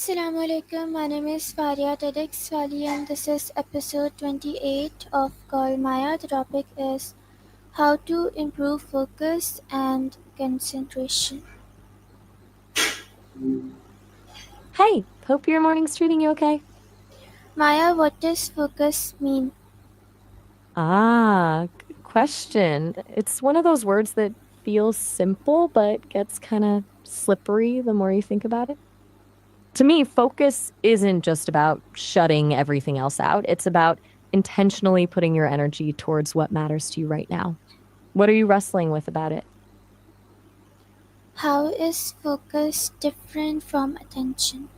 Assalamu alaikum. My name is Faria TEDx Fali and this is episode 28 of Call Maya. The topic is how to improve focus and concentration. Hey, hope your morning's treating you okay. Maya, what does focus mean? Good question. It's one of those words that feels simple but gets kind of slippery the more you think about it. To me, focus isn't just about shutting everything else out, it's about intentionally putting your energy towards what matters to you right now. What are you wrestling with about it? How is focus different from attention?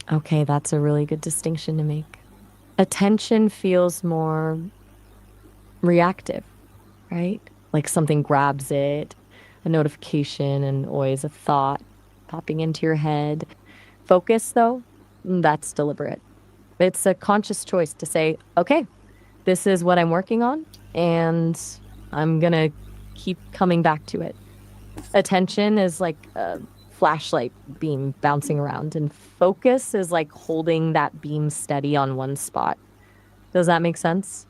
Okay, that's a really good distinction to make. Attention feels more reactive, right? Like something grabs it, a notification, and always a thought popping into your head. Focus, though, that's deliberate. It's a conscious choice to say, okay, this is what I'm working on, and I'm going to keep coming back to it. Attention is like a flashlight beam bouncing around, and focus is like holding that beam steady on one spot. Does that make sense?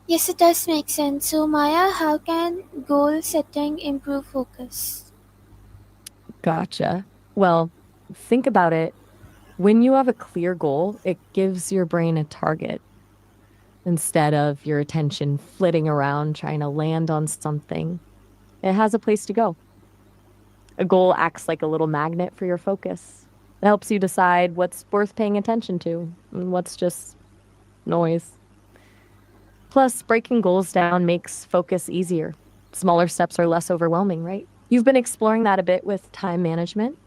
Yes, it does make sense. So, Maya, how can goal setting improve focus? Gotcha. Well, think about it. When you have a clear goal, it gives your brain a target instead of your attention flitting around trying to land on something. It has a place to go. A goal acts like a little magnet for your focus. It helps you decide what's worth paying attention to and what's just noise. Plus, breaking goals down makes focus easier. Smaller steps are less overwhelming, right? You've been exploring that a bit with time management.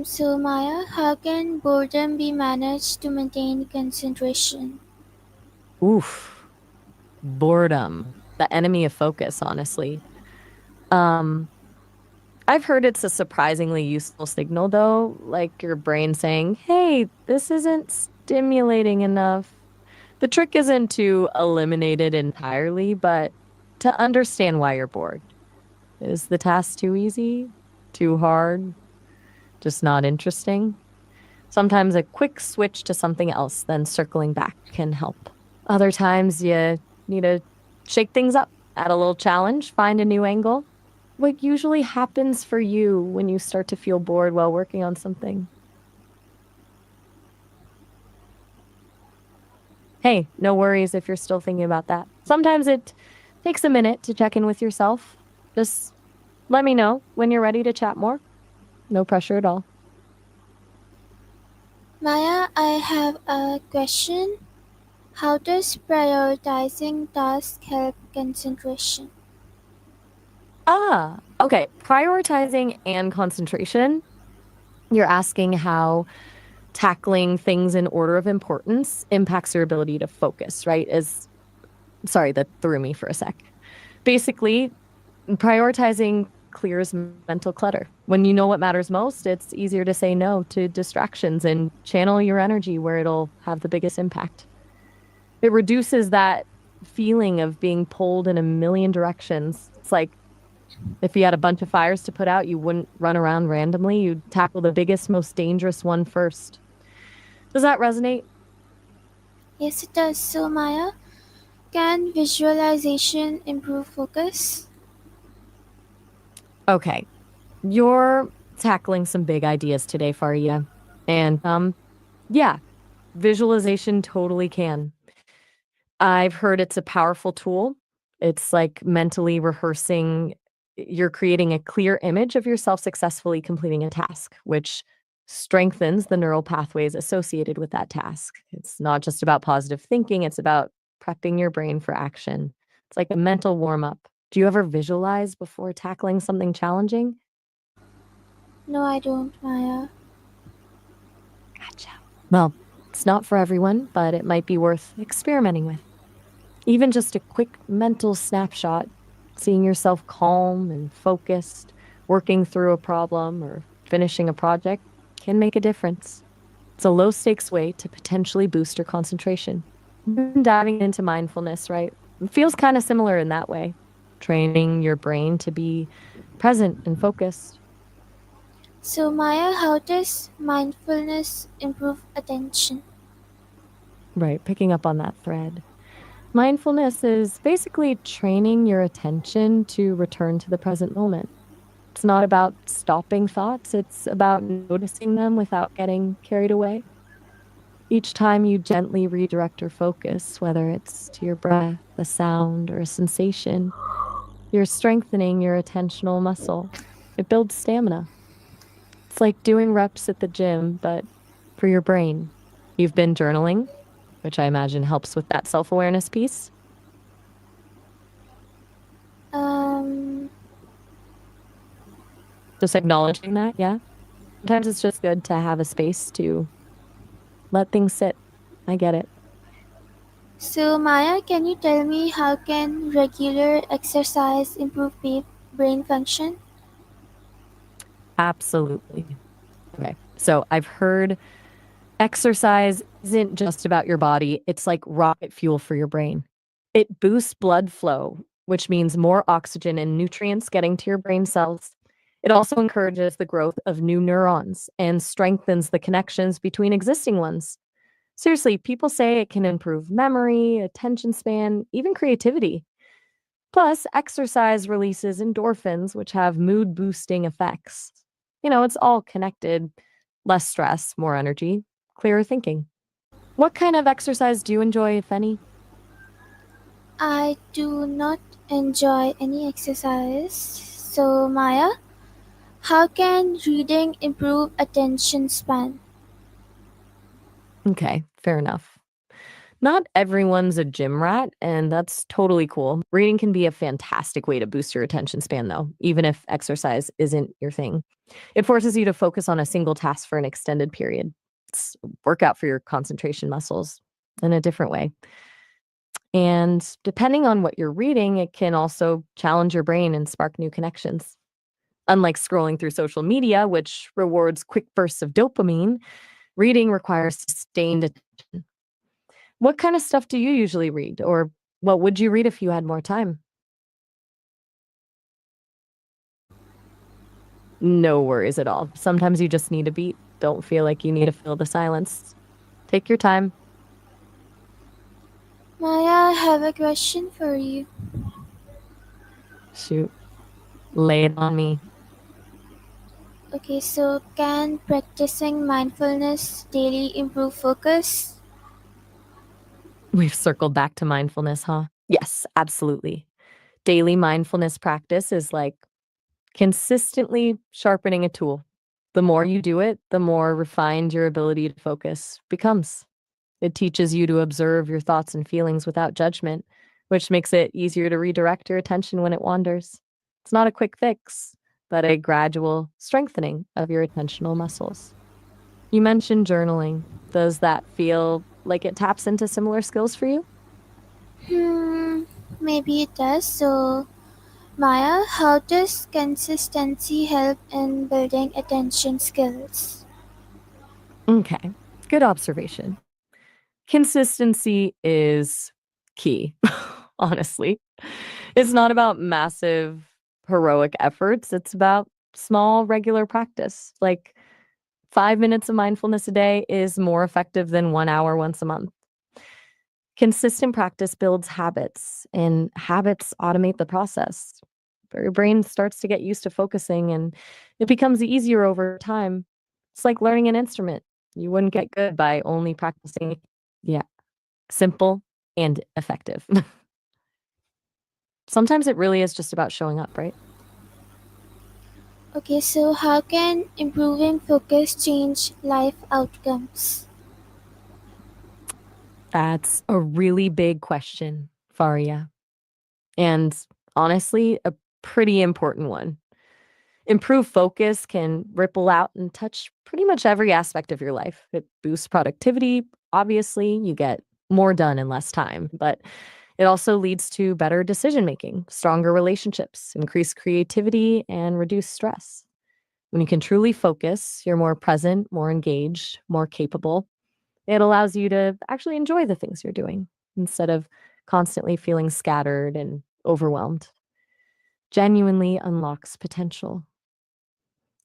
So Maya, how can boredom be managed to maintain concentration? Oof, boredom, the enemy of focus, honestly. Um, I've heard it's a surprisingly useful signal, though, like your brain saying, hey, this isn't stimulating enough. The trick isn't to eliminate it entirely, but to understand why you're bored. Is the task too easy? Too hard? Just not interesting? Sometimes a quick switch to something else, then circling back can help. Other times you need to shake things up, add a little challenge, find a new angle. What usually happens for you when you start to feel bored while working on something? Hey, no worries if you're still thinking about that. Sometimes it takes a minute to check in with yourself. Just let me know when you're ready to chat more. No pressure at all. Maya, I have a question. How does prioritizing tasks help concentration? Okay. Prioritizing and concentration. You're asking how tackling things in order of importance impacts your ability to focus, right? Sorry, that threw me for a sec. Basically, prioritizing clears mental clutter. When you know what matters most, it's easier to say no to distractions and channel your energy where it'll have the biggest impact. It reduces that feeling of being pulled in a million directions. It's like if you had a bunch of fires to put out, you wouldn't run around randomly. You'd tackle the biggest, most dangerous one first. Does that resonate? Yes, it does. So, Maya, can visualization improve focus? Okay. You're tackling some big ideas today, Faria. And yeah, visualization totally can. I've heard it's a powerful tool. It's like mentally rehearsing. You're creating a clear image of yourself successfully completing a task, which strengthens the neural pathways associated with that task. It's not just about positive thinking, it's about prepping your brain for action. It's like a mental warm up. Do you ever visualize before tackling something challenging? No, I don't, Maya. Gotcha. Well, it's not for everyone, but it might be worth experimenting with. Even just a quick mental snapshot, seeing yourself calm and focused, working through a problem or finishing a project can make a difference. It's a low stakes way to potentially boost your concentration. Diving into mindfulness, right? It feels kind of similar in that way, training your brain to be present and focused. So, Maya, how does mindfulness improve attention? Right, picking up on that thread. Mindfulness is basically training your attention to return to the present moment. It's not about stopping thoughts, it's about noticing them without getting carried away. Each time you gently redirect your focus, whether it's to your breath, a sound, or a sensation, you're strengthening your attentional muscle. It builds stamina. It's like doing reps at the gym, but for your brain. You've been journaling, which I imagine helps with that self awareness piece. Um, Just acknowledging that, yeah. Sometimes it's just good to have a space to let things sit. I get it. so, Maya, can you tell me how can regular exercise improve brain function? Absolutely. Okay. So I've heard exercise isn't just about your body, it's like rocket fuel for your brain. It boosts blood flow, which means more oxygen and nutrients getting to your brain cells. It also encourages the growth of new neurons and strengthens the connections between existing ones. Seriously, people say it can improve memory, attention span, even creativity. Plus, exercise releases endorphins, which have mood boosting effects. It's all connected. Less stress, more energy, clearer thinking. What kind of exercise do you enjoy, if any? I do not enjoy any exercise. So, Maya, how can reading improve attention span? Okay, fair enough. Not everyone's a gym rat, and that's totally cool. Reading can be a fantastic way to boost your attention span, though, even if exercise isn't your thing. It forces you to focus on a single task for an extended period. It's a workout for your concentration muscles in a different way. And depending on what you're reading, it can also challenge your brain and spark new connections. Unlike scrolling through social media, which rewards quick bursts of dopamine, reading requires sustained attention. What kind of stuff do you usually read? Or what would you read if you had more time? No worries at all. Sometimes you just need a beat. Don't feel like you need to fill the silence. Take your time. Maya, I have a question for you. Shoot. Lay it on me. Okay, so can practicing mindfulness daily improve focus? We've circled back to mindfulness, huh? Yes, absolutely. Daily mindfulness practice is like consistently sharpening a tool. The more you do it, the more refined your ability to focus becomes. It teaches you to observe your thoughts and feelings without judgment, which makes it easier to redirect your attention when it wanders. It's not a quick fix, but a gradual strengthening of your attentional muscles. You mentioned journaling. Does that feel like it taps into similar skills for you? Hmm, maybe it does. So, Maya, how does consistency help in building attention skills? Okay, good observation. Consistency is key, honestly. It's not about massive heroic efforts, it's about small regular practice. Like 5 minutes of mindfulness a day is more effective than 1 hour once a month. Consistent practice builds habits, and habits automate the process. Your brain starts to get used to focusing, and it becomes easier over time. It's like learning an instrument. You wouldn't get good by only practicing. Yeah, simple and effective. Sometimes it really is just about showing up, right? Okay, so how can improving focus change life outcomes? That's a really big question, Faria. And honestly, a pretty important one. Improved focus can ripple out and touch pretty much every aspect of your life. It boosts productivity. Obviously, you get more done in less time, but it also leads to better decision making, stronger relationships, increased creativity, and reduced stress. When you can truly focus, you're more present, more engaged, more capable. It allows you to actually enjoy the things you're doing instead of constantly feeling scattered and overwhelmed. Genuinely unlocks potential.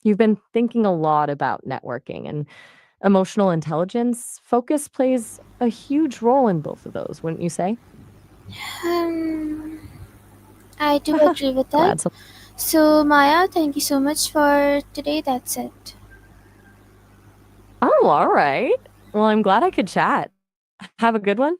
You've been thinking a lot about networking and emotional intelligence. Focus plays a huge role in both of those, wouldn't you say? Um, I do agree with that. Glad so. So, Maya, thank you so much for today. That's it. Oh, all right. Well, I'm glad I could chat. Have a good one.